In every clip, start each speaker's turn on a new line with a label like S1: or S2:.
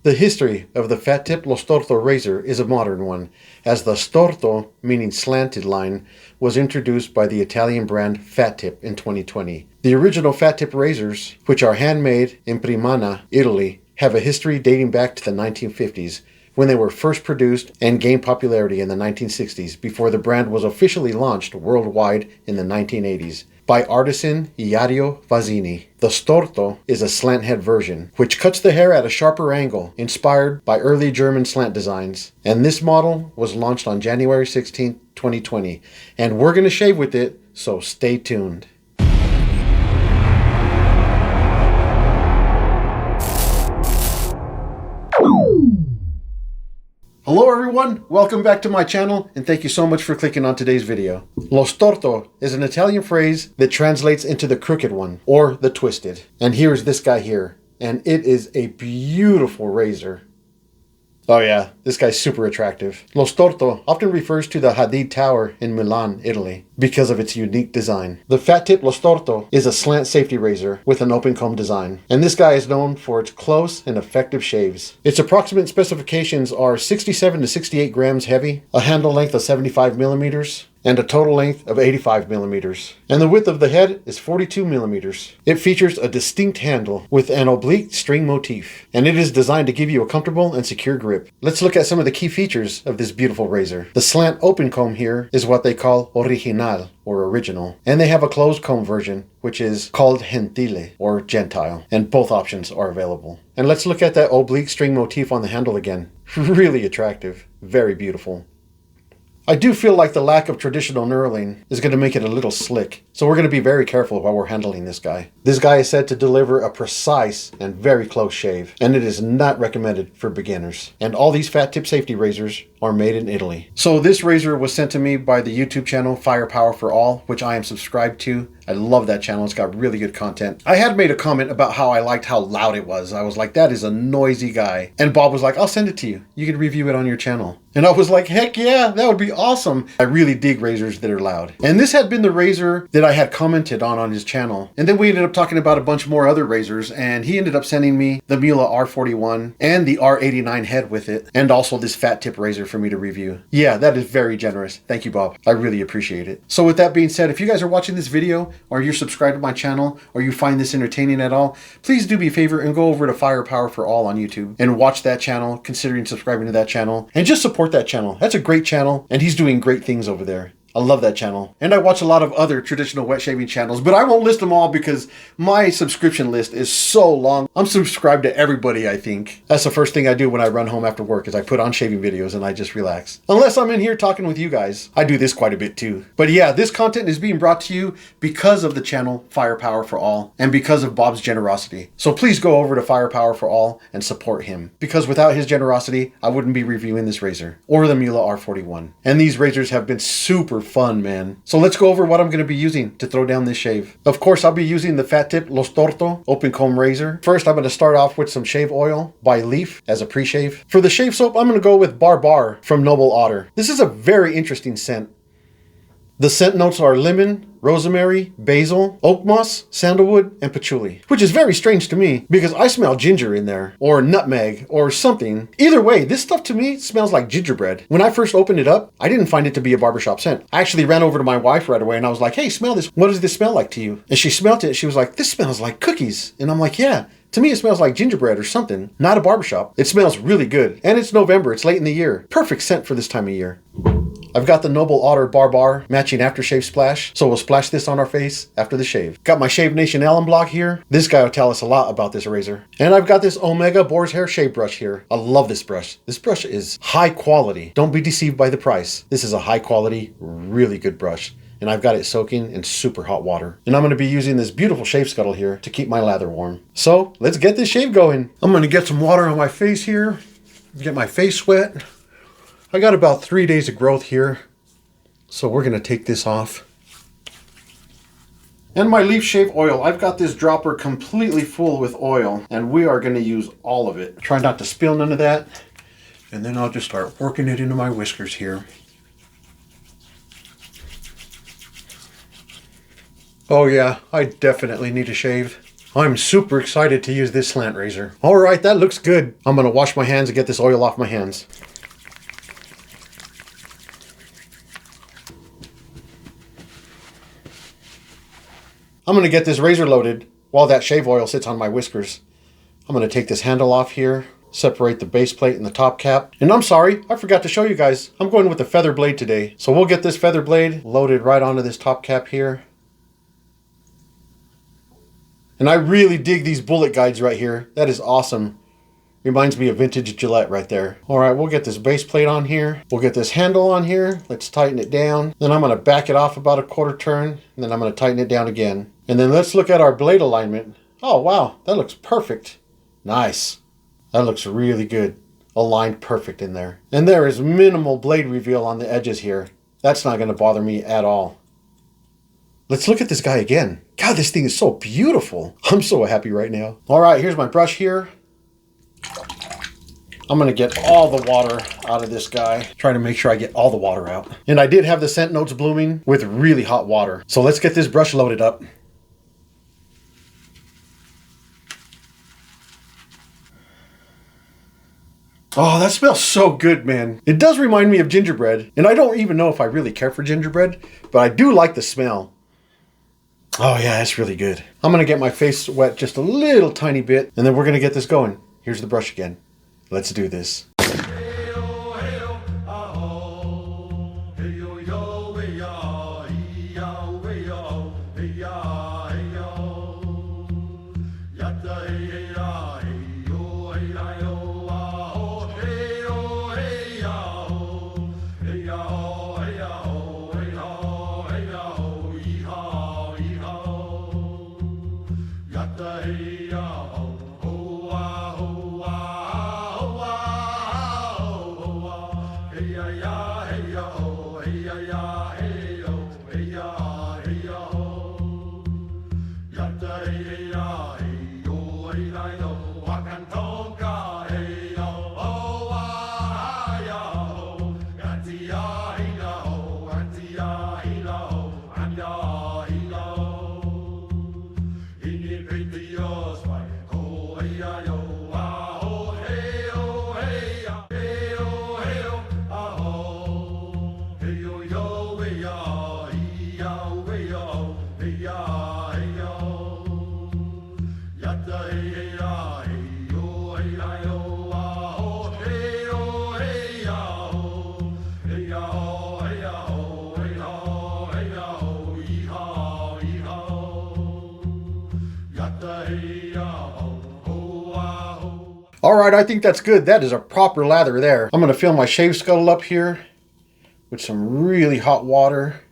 S1: The history of the FatTip Lo Storto razor is a modern one, as the Storto, meaning slanted line, was introduced by the Italian brand FatTip in 2020. The original FatTip razors, which are handmade in Primana, Italy, have a history dating back to the 1950s, when they were first produced and gained popularity in the 1960s before the brand was officially launched worldwide in the 1980s. By artisan Iario Vazzini. The Storto is a slant head version, which cuts the hair at a sharper angle, inspired by early German slant designs. And this model was launched on January 16, 2020. And we're going to shave with it, so stay tuned. Hello everyone, welcome back to my channel and thank you so much for clicking on today's video. Lo Storto is an Italian phrase that translates into the crooked one or the twisted. And here's this guy here, and it is a beautiful razor. Oh yeah, this guy's super attractive. Lo Storto often refers to the Hadid Tower in Milan, Italy, because of its unique design. The FatTip Lo Storto is a slant safety razor with an open comb design, and this guy is known for its close and effective shaves. Its approximate specifications are 67 to 68 grams heavy, a handle length of 75 millimeters, and a total length of 85 millimeters. And the width of the head is 42 millimeters. It features a distinct handle with an oblique string motif, and it is designed to give you a comfortable and secure grip. Let's look at some of the key features of this beautiful razor. The slant open comb here is what they call original, or original, and they have a closed comb version, which is called gentile, or gentile, and both options are available. And let's look at that oblique string motif on the handle again. Really attractive, very beautiful. I do feel like the lack of traditional knurling is going to make it a little slick, so we're going to be very careful while we're handling this guy. This guy is said to deliver a precise and very close shave, and it is not recommended for beginners. And all these FatTip safety razors are made in Italy. So this razor was sent to me by the YouTube channel Firepower for All, which I am subscribed to. I love that channel. It's got really good content. I had made a comment about how I liked how loud it was. I was like, that is a noisy guy. And Bob was like, I'll send it to you. You can review it on your channel. And I was like, heck yeah, that would be awesome. I really dig razors that are loud. And this had been the razor that I had commented on his channel. And then we ended up talking about a bunch more other razors, and he ended up sending me the Miele R41 and the R89 head with it, and also this FatTip razor for me to review. Yeah, that is very generous. Thank you, Bob. I really appreciate it. So with that being said, if you guys are watching this video, or you're subscribed to my channel, or you find this entertaining at all, please do me a favor and go over to Firepower for All on YouTube and watch that channel, considering subscribing to that channel, and just support that channel. That's a great channel, and he's doing great things over there. I love that channel. And I watch a lot of other traditional wet shaving channels, but I won't list them all because my subscription list is so long. I'm subscribed to everybody, I think. That's the first thing I do when I run home after work is I put on shaving videos and I just relax. Unless I'm in here talking with you guys. I do this quite a bit too. But yeah, this content is being brought to you because of the channel Firepower for All and because of Bob's generosity. So please go over to Firepower for All and support him. Because without his generosity, I wouldn't be reviewing this razor or the Miele R41. And these razors have been super fun, man. So let's go over what I'm going to be using to throw down this shave. Of course, I'll be using the FatTip Lo Storto open comb razor. First, I'm going to start off with some shave oil by Leaf as a pre-shave. For the shave soap, I'm going to go with Bar from Noble Otter. This is a very interesting scent. The scent notes are lemon, rosemary, basil, oak moss, sandalwood, and patchouli, which is very strange to me because I smell ginger in there, or nutmeg, or something. Either way, this stuff to me smells like gingerbread. When I first opened it up, I didn't find it to be a barbershop scent. I actually ran over to my wife right away and I was like, hey, smell this. What does this smell like to you? And she smelled it. She was like, this smells like cookies. And I'm like, yeah. To me, it smells like gingerbread or something, not a barbershop. It smells really good. And it's November, it's late in the year. Perfect scent for this time of year. I've got the Noble Otter Bar matching aftershave splash, so we'll splash this on our face after the shave. Got my Shave Nation Allen block here. This guy will tell us a lot about this razor. And I've got this Omega Boar's Hair shave brush here. I love this brush. This brush is high quality. Don't be deceived by the price. This is a high quality, really good brush. And I've got it soaking in super hot water. And I'm going to be using this beautiful shave scuttle here to keep my lather warm. So let's get this shave going. I'm going to get some water on my face here, get my face wet. I got about 3 days of growth here, so we're going to take this off. And my Leaf shave oil, I've got this dropper completely full with oil, and we are going to use all of it. Try not to spill none of that, and then I'll just start working it into my whiskers here. Oh yeah, I definitely need a shave. I'm super excited to use this slant razor. All right, that looks good. I'm gonna wash my hands and get this oil off my hands. I'm gonna get this razor loaded while that shave oil sits on my whiskers. I'm gonna take this handle off here, separate the base plate and the top cap. And I'm sorry, I forgot to show you guys. I'm going with the feather blade today. So we'll get this feather blade loaded right onto this top cap here. And I really dig these bullet guides right here. That is awesome. Reminds me of vintage Gillette right there. All right, we'll get this base plate on here. We'll get this handle on here. Let's tighten it down. Then I'm gonna back it off about a quarter turn. And then I'm gonna tighten it down again. And then let's look at our blade alignment. Oh, wow, that looks perfect. Nice. That looks really good. Aligned perfect in there. And there is minimal blade reveal on the edges here. That's not gonna bother me at all. Let's look at this guy again. God, this thing is so beautiful. I'm so happy right now. All right, here's my brush here. I'm gonna get all the water out of this guy. Try to make sure I get all the water out. And I did have the scent notes blooming with really hot water. So let's get this brush loaded up. Oh, that smells so good, man. It does remind me of gingerbread. And I don't even know if I really care for gingerbread, but I do like the smell. Oh yeah, it's really good. I'm gonna get my face wet just a little tiny bit, and then we're gonna get this going. Here's the brush again. Let's do this. All right, I think that's good. That is a proper lather there. I'm gonna fill my shave scuttle up here with some really hot water.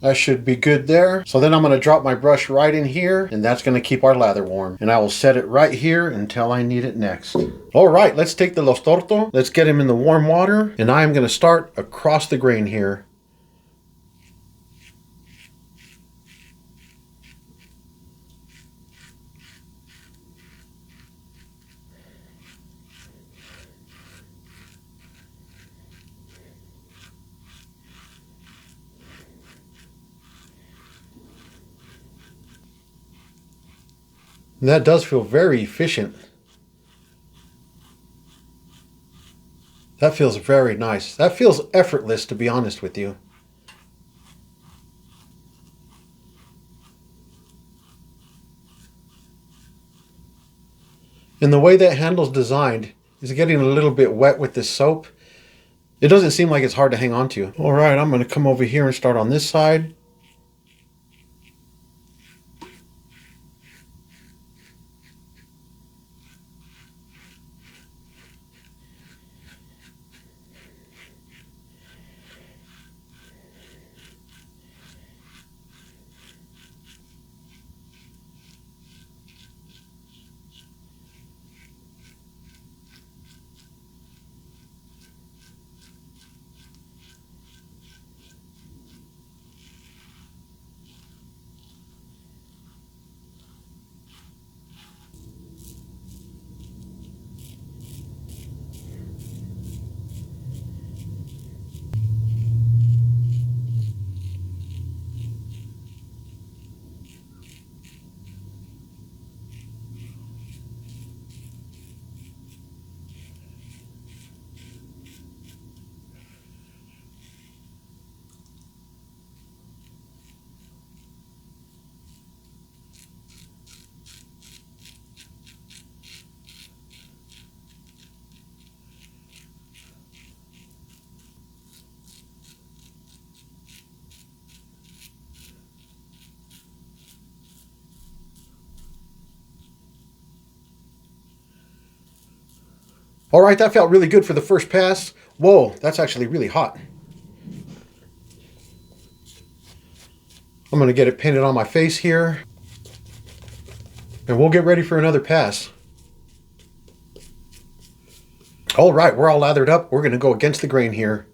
S1: That should be good there. So then I'm gonna drop my brush right in here, and that's gonna keep our lather warm. And I will set it right here until I need it next. All right, let's take the Storto. Let's get him in the warm water, and I am gonna start across the grain here. And that does feel very efficient. That feels very nice. That feels effortless, to be honest with you. And the way that handle's designed is getting a little bit wet with this soap. It doesn't seem like it's hard to hang on to. All right, I'm going to come over here and start on this side. All right, that felt really good for the first pass. Whoa, that's actually really hot. I'm going to get it painted on my face here. And we'll get ready for another pass. All right, we're all lathered up. We're going to go against the grain here.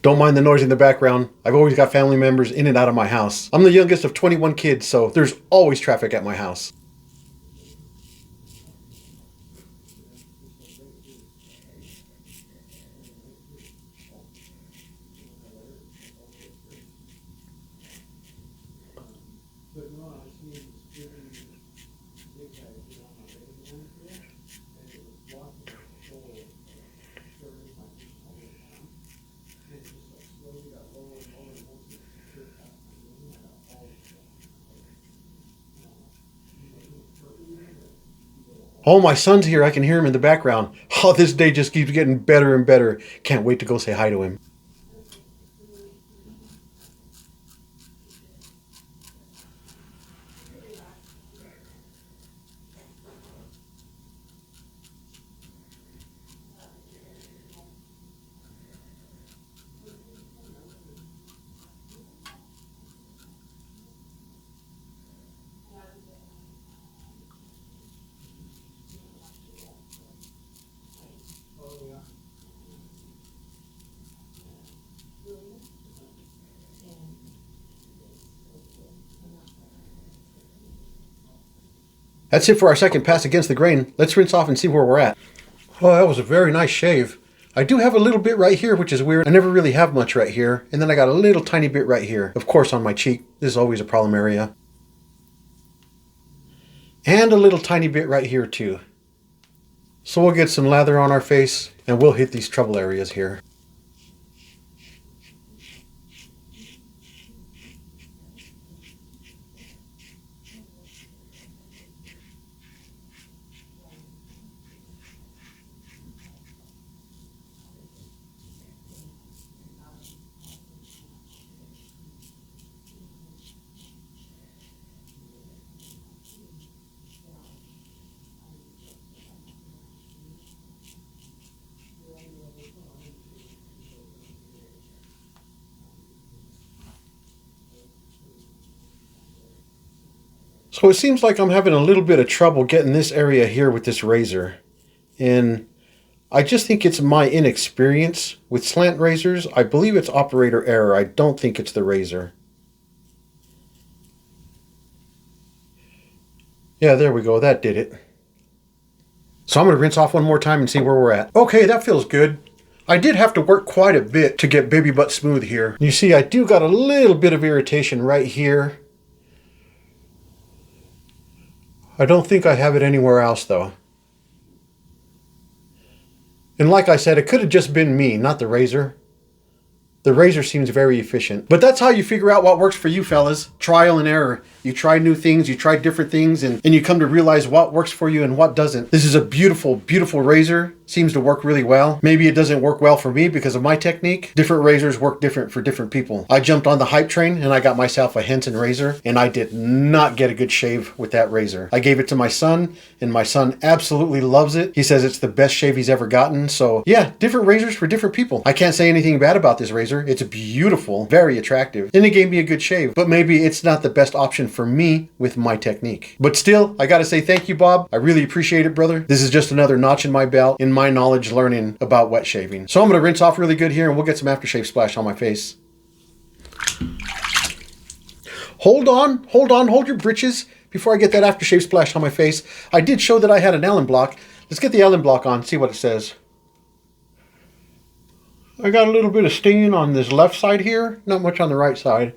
S1: Don't mind the noise in the background. I've always got family members in and out of my house. I'm the youngest of 21 kids, so there's always traffic at my house. Oh, my son's here. I can hear him in the background. Oh, this day just keeps getting better and better. Can't wait to go say hi to him. That's it for our second pass against the grain. Let's rinse off and see where we're at. Oh, that was a very nice shave. I do have a little bit right here, which is weird. I never really have much right here. And then I got a little tiny bit right here. Of course, on my cheek. This is always a problem area. And a little tiny bit right here too. So we'll get some lather on our face and we'll hit these trouble areas here. So it seems like I'm having a little bit of trouble getting this area here with this razor. And I just think it's my inexperience with slant razors. I believe it's operator error. I don't think it's the razor. Yeah, there we go. That did it. So I'm going to rinse off one more time and see where we're at. Okay, that feels good. I did have to work quite a bit to get baby butt smooth here. You see, I do got a little bit of irritation right here. I don't think I have it anywhere else though. And like I said, it could have just been me, not the razor. The razor seems very efficient. But that's how you figure out what works for you, fellas. Trial and error. You try new things, you try different things, and you come to realize what works for you and what doesn't. This is a beautiful, beautiful razor. Seems to work really well. Maybe it doesn't work well for me because of my technique. Different razors work different for different people. I jumped on the hype train and I got myself a Henson razor, and I did not get a good shave with that razor. I gave it to my son, and my son absolutely loves it. He says it's the best shave he's ever gotten. So yeah, different razors for different people. I can't say anything bad about this razor. It's beautiful, very attractive, and it gave me a good shave. But maybe it's not the best option for me with my technique. But still, I gotta say thank you, Bob. I really appreciate it, brother. This is just another notch in my belt in my knowledge learning about wet shaving. So I'm gonna rinse off really good here and we'll get some aftershave splash on my face. Hold on, hold your britches before I get that aftershave splash on my face. I did show that I had an Allen block. Let's get the Allen block on, see what it says. I got a little bit of stinging on this left side here, not much on the right side.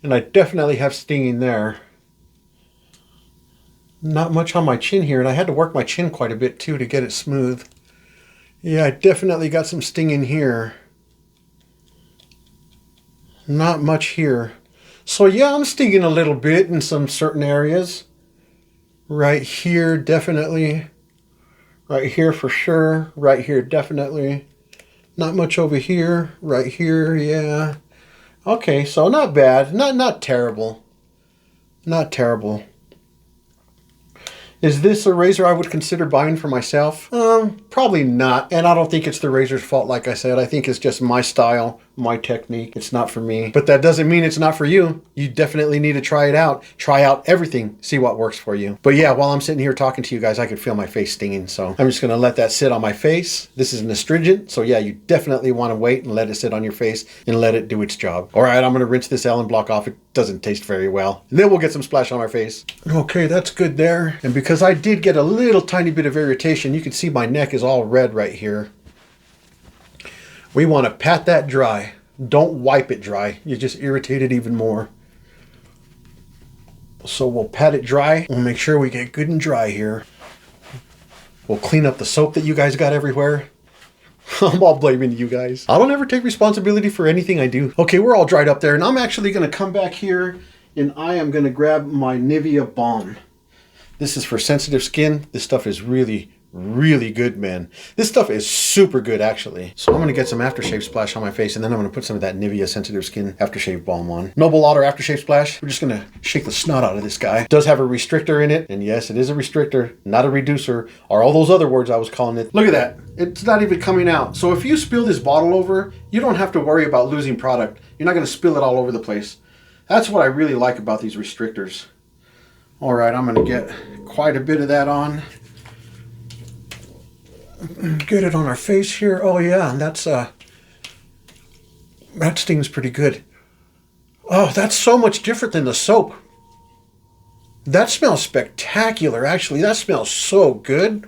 S1: And I definitely have stinging there. Not much on my chin here, and I had to work my chin quite a bit too to get it smooth. Yeah, I definitely got some stinging here. Not much here. So yeah, I'm stinging a little bit in some certain areas. Right here, definitely. Right here for sure. Right here, definitely. Not much over here. Right here, yeah. Okay, so not bad. Not terrible. Not terrible. Is this a razor I would consider buying for myself? Probably not. And I don't think it's the razor's fault, like I said. I think it's just my style, my technique. It's not for me. But that doesn't mean it's not for you. You definitely need to try it out. Try out everything. See what works for you. But yeah, while I'm sitting here talking to you guys, I can feel my face stinging. So I'm just going to let that sit on my face. This is an astringent. So yeah, you definitely want to wait and let it sit on your face and let it do its job. All right, I'm going to rinse this Allen block off. It doesn't taste very well. And then we'll get some splash on our face. Okay, that's good there. And because I did get a little tiny bit of irritation, you can see my neck is all red right here. We want to pat that dry. Don't wipe it dry. You just irritate it even more. So we'll pat it dry. We'll make sure we get good and dry here. We'll clean up the soap that you guys got everywhere. I'm all blaming you guys. I don't ever take responsibility for anything I do. Okay, we're all dried up there, and I'm actually going to come back here and I am going to grab my Nivea balm. This is for sensitive skin. This stuff is really good, man. This stuff is super good, actually. So I'm going to get some aftershave splash on my face, and then I'm going to put some of that Nivea sensitive skin aftershave balm on. Noble Otter aftershave splash. We're just going to shake the snot out of this guy. It does have a restrictor in it, and yes, it is a restrictor, not a reducer, or all those other words I was calling it. Look at that. It's not even coming out. So if you spill this bottle over, you don't have to worry about losing product. You're not going to spill it all over the place. That's what I really like about these restrictors. All right, I'm going to get quite a bit of that on. Get it on our face here. Oh yeah, that's that stings pretty good. Oh, that's so much different than the soap. That smells spectacular, actually. That smells so good.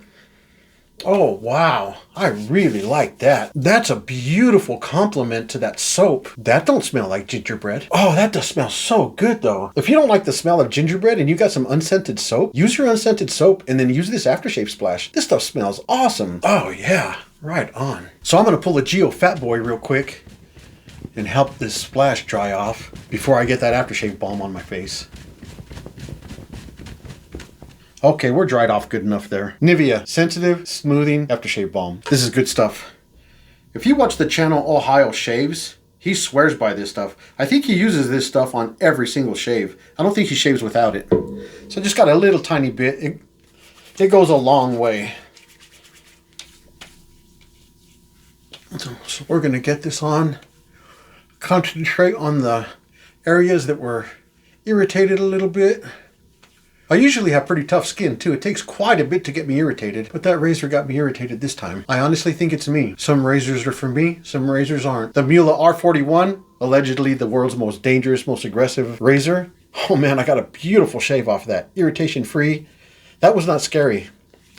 S1: Oh wow, I really like that. That's a beautiful compliment to that soap. That don't smell like gingerbread. Oh, that does smell so good though. If you don't like the smell of gingerbread and you got some unscented soap, use your unscented soap and then use this aftershave splash. This stuff smells awesome. Oh yeah, right on. So I'm gonna pull a Geo Fat Boy real quick and help this splash dry off before I get that aftershave balm on my face. Okay, we're dried off good enough there. Nivea Sensitive Smoothing Aftershave Balm. This is good stuff. If you watch the channel Ohio Shaves, he swears by this stuff. I think he uses this stuff on every single shave. I don't think he shaves without it. So I just got a little tiny bit. It goes a long way. So we're gonna get this on. Concentrate on the areas that were irritated a little bit. I usually have pretty tough skin too. It takes quite a bit to get me irritated, but that razor got me irritated this time. I honestly think it's me. Some razors are for me, some razors aren't. The Mula R41, allegedly the world's most dangerous, most aggressive razor. Oh man, I got a beautiful shave off of that. Irritation free. That was not scary.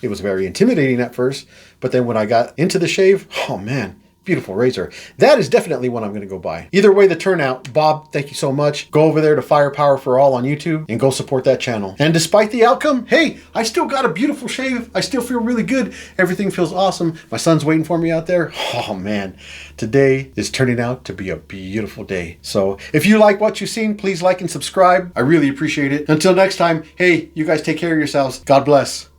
S1: It was very intimidating at first, but then when I got into the shave, oh man, beautiful razor. That is definitely one I'm going to go buy. Either way the turnout, Bob, thank you so much. Go over there to Firepower for All on YouTube and go support that channel. And despite the outcome, hey, I still got a beautiful shave. I still feel really good. Everything feels awesome. My son's waiting for me out there. Oh man, today is turning out to be a beautiful day. So if you like what you've seen, please like and subscribe. I really appreciate it. Until next time, hey, you guys take care of yourselves. God bless.